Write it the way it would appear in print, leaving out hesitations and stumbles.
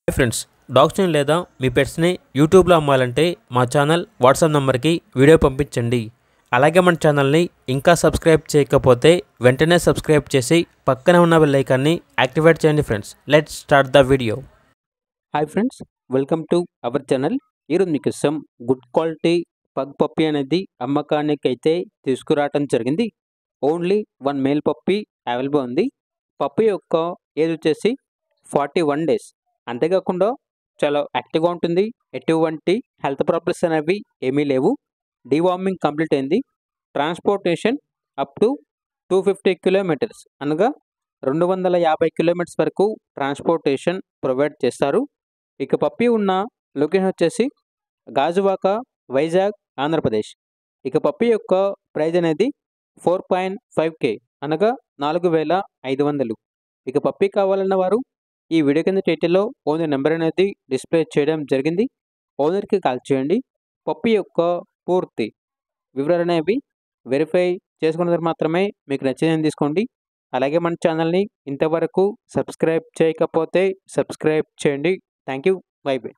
Hi friends, డాగ్స్ని లేదా మీ పెట్స్ని యూట్యూబ్లో అమ్మాలంటే మా ఛానల్ వాట్సాప్ నెంబర్కి వీడియో పంపించండి. అలాగే మన ఛానల్ని ఇంకా సబ్స్క్రైబ్ చేయకపోతే వెంటనే సబ్స్క్రైబ్ చేసి పక్కనే ఉన్న బెల్ ఐకాన్ని యాక్టివేట్ చేయండి friends. Let's start the video. Hi friends, welcome to our channel. ఈరోజు మీకోసం గుడ్ క్వాలిటీ పగ్ పప్పీ అనేది అమ్మకానికి అయితే తీసుకురావటం జరిగింది. ఓన్లీ 1 మేల్ పప్పీ అవైలబుల్ ఉంది. పప్పీ యొక్క ఏజ్ వచ్చేసి 41 డేస్. అంతేకాకుండా చాలా యాక్టివ్గా ఉంటుంది. ఎటువంటి హెల్త్ ప్రాబ్లమ్స్ అనేవి ఏమీ లేవు. డీవార్మింగ్ కంప్లీట్ అయింది. ట్రాన్స్పోర్టేషన్ అప్ టు 250 కిలోమీటర్స్ అనగా 250 కిలోమీటర్స్ వరకు ట్రాన్స్పోర్టేషన్ ప్రొవైడ్ చేస్తారు. ఇక పప్పీ ఉన్న లొకేషన్ వచ్చేసి గాజువాక, వైజాగ్, ఆంధ్రప్రదేశ్. ఇక పప్పీ యొక్క ప్రైజ్ అనేది 4.5K అనగా 4,500. ఇక పప్పీ కావాలన్న వారు ఈ వీడియో కింద టైటిల్లో ఓనర్ నెంబర్ అనేది డిస్ప్లే చేయడం జరిగింది. ఓనర్కి కాల్ చేయండి. పప్పీ యొక్క పూర్తి వివరాలు అనేవి వెరిఫై చేసుకున్న తర్వాత మాత్రమే మీకు నచ్చిందని తీసుకోండి. అలాగే మన ఛానల్ని ఇంతవరకు సబ్స్క్రైబ్ చేయకపోతే సబ్స్క్రైబ్ చేయండి. Thank you. By by.